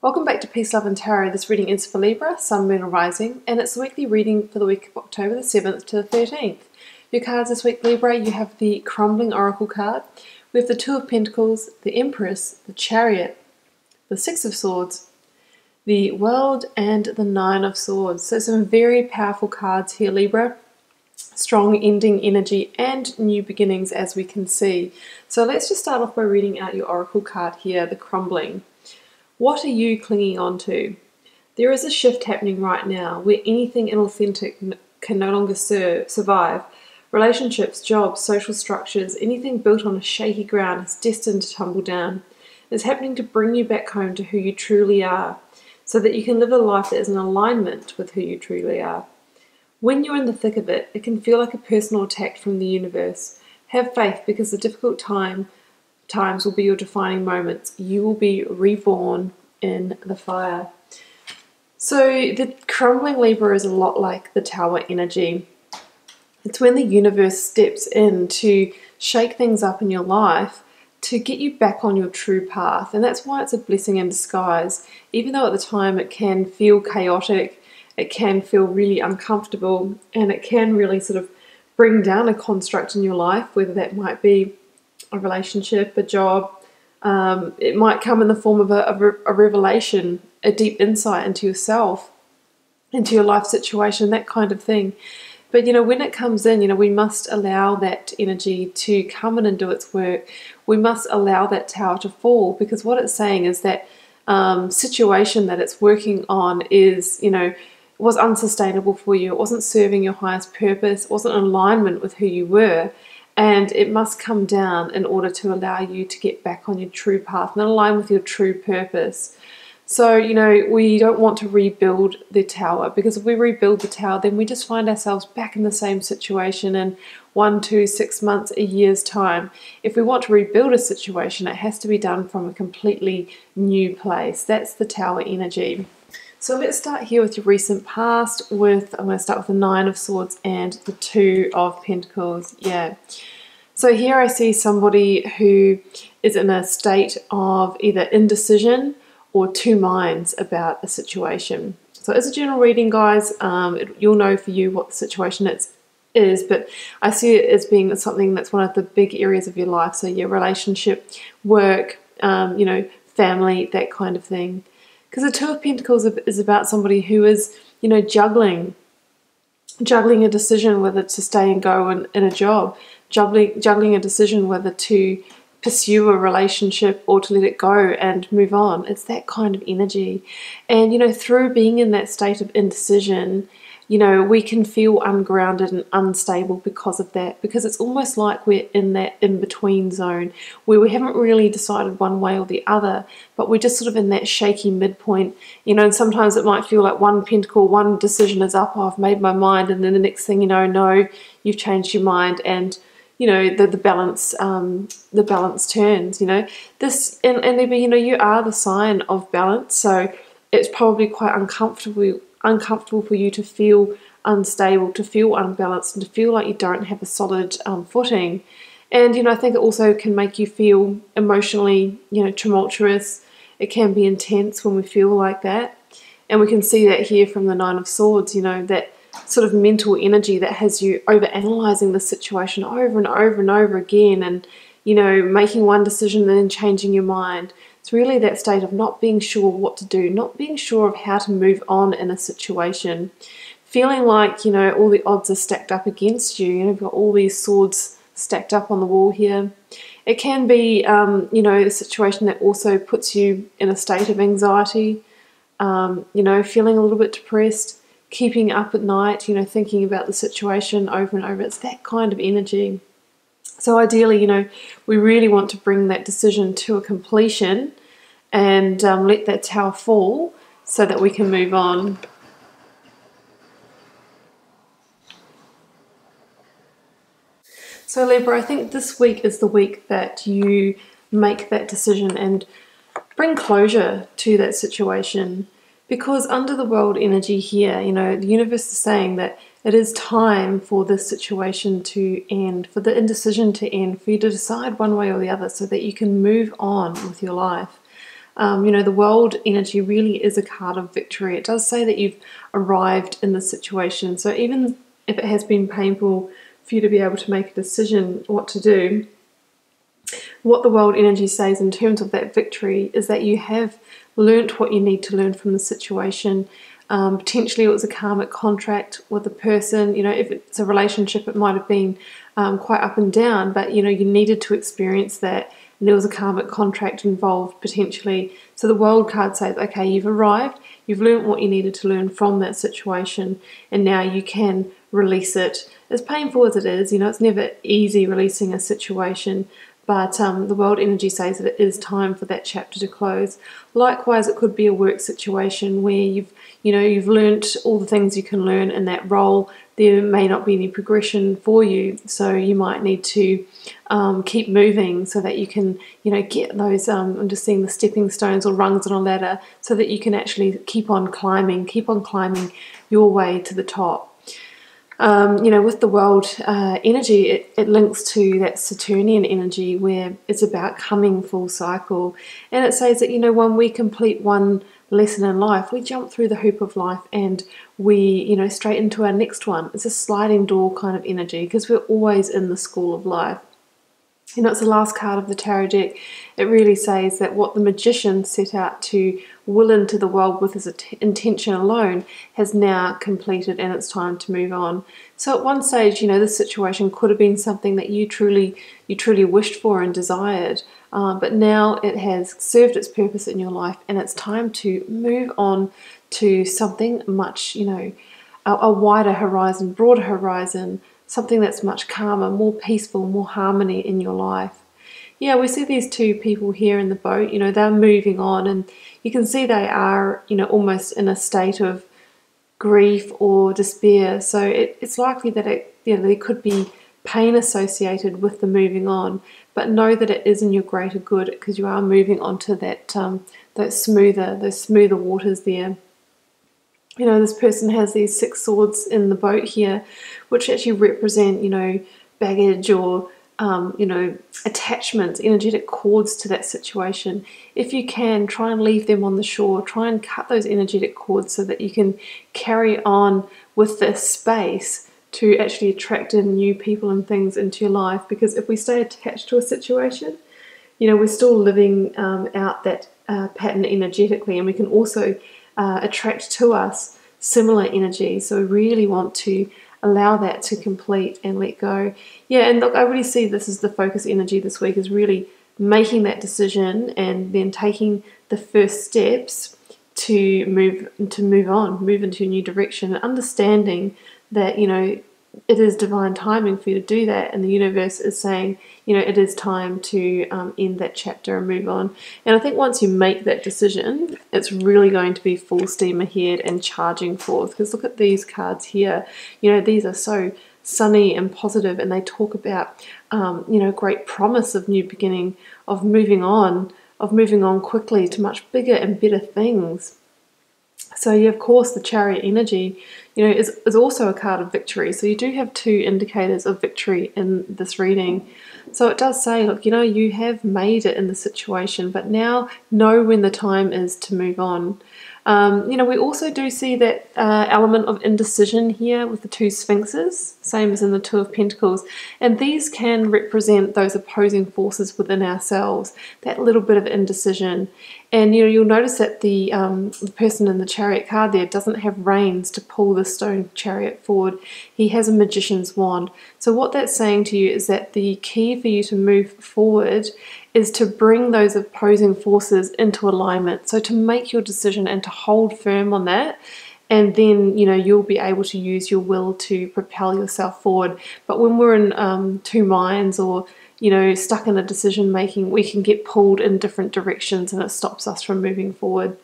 Welcome back to Peace, Love and Tarot. This reading is for Libra, Sun, Moon or Rising, and it's the weekly reading for the week of October the 7th to the 13th. Your cards this week, Libra, you have the Crumbling Oracle card. We have the Two of Pentacles, the Empress, the Chariot, the Six of Swords, the World, and the Nine of Swords. So some very powerful cards here, Libra. Strong ending energy and new beginnings, as we can see. So let's just start off by reading out your Oracle card here, the Crumbling. What are you clinging on to? There is a shift happening right now where anything inauthentic can no longer survive. Relationships, jobs, social structures, anything built on a shaky ground is destined to tumble down. It's happening to bring you back home to who you truly are, so that you can live a life that is in alignment with who you truly are. When you're in the thick of it, it can feel like a personal attack from the universe. Have faith, because the difficult times will be your defining moments. You will be reborn in the fire. So the Crumbling Libra is a lot like the Tower energy. It's when the universe steps in to shake things up in your life to get you back on your true path. And that's why it's a blessing in disguise. Even though at the time it can feel chaotic, it can feel really uncomfortable, and it can really sort of bring down a construct in your life, whether that might be a relationship, a job. It might come in the form of a revelation, a deep insight into yourself, into your life situation, that kind of thing. But when it comes in, we must allow that energy to come in and do its work. We must allow that tower to fall, because what it's saying is that situation that it's working on is, was unsustainable for you. It wasn't serving your highest purpose. It wasn't in alignment with who you were. And it must come down in order to allow you to get back on your true path and align with your true purpose. So, we don't want to rebuild the tower, because if we rebuild the tower, then we just find ourselves back in the same situation in 1, 2, 6 months, a year's time. If we want to rebuild a situation, it has to be done from a completely new place. That's the tower energy. So let's start here with your recent past I'm going to start with the Nine of Swords and the Two of Pentacles. Yeah. So here I see somebody who is in a state of either indecision or two minds about a situation. So as a general reading, guys, you'll know for you what the situation is, but I see it as being something that's one of the big areas of your life. So your relationship, work, family, that kind of thing. Because the Two of Pentacles is about somebody who is, juggling a decision whether to stay and go in a job, juggling a decision whether to pursue a relationship or to let it go and move on. It's that kind of energy. And, through being in that state of indecision, we can feel ungrounded and unstable because of that, because it's almost like we're in that in-between zone where we haven't really decided one way or the other, but we're just sort of in that shaky midpoint, and sometimes it might feel like one decision is up, oh, I've made my mind, and then the next thing no, you've changed your mind, and the balance turns, this, and maybe, you are the sign of balance, so it's probably quite uncomfortable for you to feel unstable, to feel unbalanced, and to feel like you don't have a solid footing. And I think it also can make you feel emotionally tumultuous. It can be intense when we feel like that, and we can see that here from the Nine of Swords, that sort of mental energy that has you over analyzing the situation over and over and over again, and making one decision and then changing your mind. It's really that state of not being sure what to do, not being sure of how to move on in a situation, feeling like, all the odds are stacked up against you. You've got all these swords stacked up on the wall here. It can be, a situation that also puts you in a state of anxiety, feeling a little bit depressed, keeping up at night, thinking about the situation over and over. It's that kind of energy. So ideally, we really want to bring that decision to a completion and let that tower fall so that we can move on. So Libra, I think this week is the week that you make that decision and bring closure to that situation. Because under the world energy here, the universe is saying that it is time for this situation to end, for the indecision to end, for you to decide one way or the other so that you can move on with your life. The world energy really is a card of victory. It does say that you've arrived in the situation. So even if it has been painful for you to be able to make a decision what to do, what the world energy says in terms of that victory is that you have learnt what you need to learn from the situation. Potentially it was a karmic contract with a person. If it's a relationship, it might have been quite up and down, but you needed to experience that, and there was a karmic contract involved potentially. So the world card says, okay, you've arrived, you've learned what you needed to learn from that situation, and now you can release it. As painful as it is, it's never easy releasing a situation, but the world energy says that it is time for that chapter to close. Likewise, it could be a work situation where you've learnt all the things you can learn in that role. There may not be any progression for you, so you might need to keep moving so that you can, get those, I'm just seeing the stepping stones or rungs on a ladder, so that you can actually keep on climbing your way to the top. With the world energy, it links to that Saturnian energy where it's about coming full cycle. And it says that, when we complete one lesson in life, we jump through the hoop of life and we, straight into our next one. It's a sliding door kind of energy because we're always in the school of life. It's the last card of the tarot deck. It really says that what the magician set out to will into the world with his intention alone has now completed, and it's time to move on. So at one stage, this situation could have been something that you truly wished for and desired, but now it has served its purpose in your life, and it's time to move on to something much, a wider horizon, broader horizon, something that's much calmer, more peaceful, more harmony in your life. Yeah, we see these two people here in the boat, they're moving on, and you can see they are, almost in a state of grief or despair. So it's likely that there could be pain associated with the moving on, but know that it is in your greater good because you are moving on to those smoother waters there. This person has these 6 swords in the boat here, which actually represent, baggage or, attachments, energetic cords to that situation. If you can, try and leave them on the shore. Try and cut those energetic cords so that you can carry on with this space to actually attract in new people and things into your life. Because if we stay attached to a situation, we're still living out that pattern energetically, and we can also attract to us similar energy. So we really want to allow that to complete and let go. Yeah, and look, I really see this as the focus energy this week, is really making that decision and then taking the first steps to move on, move into a new direction, and understanding that, it is divine timing for you to do that, and the universe is saying, it is time to end that chapter and move on. And I think once you make that decision, it's really going to be full steam ahead and charging forth. Because look at these cards here. These are so sunny and positive, and they talk about, great promise of new beginning, of moving on quickly to much bigger and better things. So yeah, of course, the Chariot energy, is also a card of victory. So you do have 2 indicators of victory in this reading. So it does say, look, you have made it in the situation, but now know when the time is to move on. We also do see that element of indecision here with the 2 sphinxes, same as in the 2 of Pentacles. And these can represent those opposing forces within ourselves, that little bit of indecision. And you'll notice that the person in the Chariot card there doesn't have reins to pull the stone chariot forward. He has a magician's wand. So what that's saying to you is that the key for you to move forward is to bring those opposing forces into alignment. So to make your decision and to hold firm on that, and then you'll be able to use your will to propel yourself forward. But when we're in 2 minds, or stuck in a decision making, we can get pulled in different directions, and it stops us from moving forward.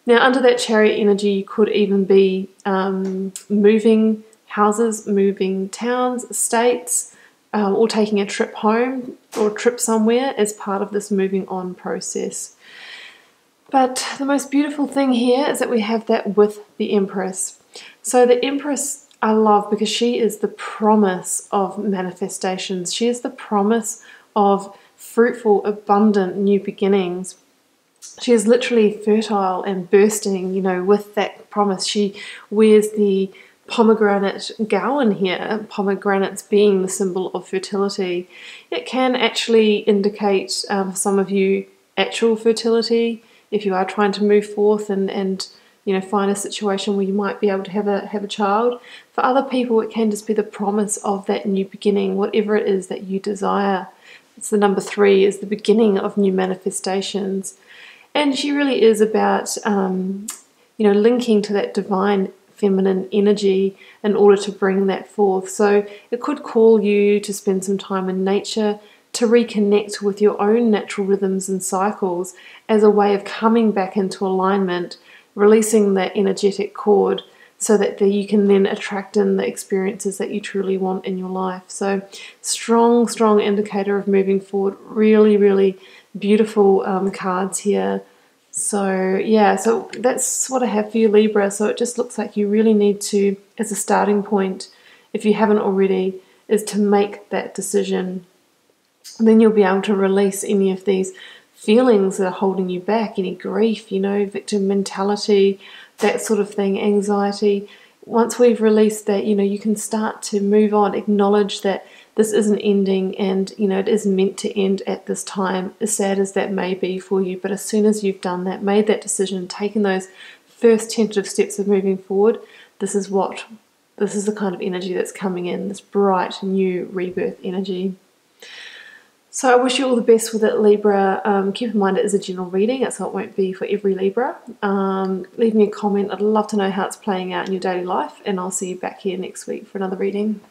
Now, under that Chariot energy, you could even be moving houses, moving towns, states, or taking a trip home or a trip somewhere as part of this moving on process. But the most beautiful thing here is that we have that with the Empress. So the Empress I love, because she is the promise of manifestations. She is the promise of fruitful, abundant new beginnings. she is literally fertile and bursting, you know, with that promise. She wears the pomegranate gown here, pomegranates being the symbol of fertility. It can actually indicate for some of you actual fertility if you are trying to move forth and you know, find a situation where you might be able to have a child. For other people, it can just be the promise of that new beginning, whatever it is that you desire. It's the number 3, is the beginning of new manifestations. And she really is about, you know, linking to that divine feminine energy in order to bring that forth. So it could call you to spend some time in nature, to reconnect with your own natural rhythms and cycles as a way of coming back into alignment, releasing that energetic cord so that you can then attract in the experiences that you truly want in your life. So strong indicator of moving forward. Really, really beautiful cards here. So yeah, so that's what I have for you, Libra. So it just looks like you really need to, as a starting point, if you haven't already, is to make that decision. And then you'll be able to release any of these feelings that are holding you back, any grief, you know, victim mentality, that sort of thing, anxiety. Once we've released that, you know, you can start to move on, acknowledge that this isn't ending and, you know, it is meant to end at this time, as sad as that may be for you. But as soon as you've done that, made that decision, taken those first tentative steps of moving forward, this is the kind of energy that's coming in, this bright, new rebirth energy. So I wish you all the best with it, Libra. Keep in mind it is a general reading, so it won't be for every Libra. Leave me a comment. I'd love to know how it's playing out in your daily life, and I'll see you back here next week for another reading.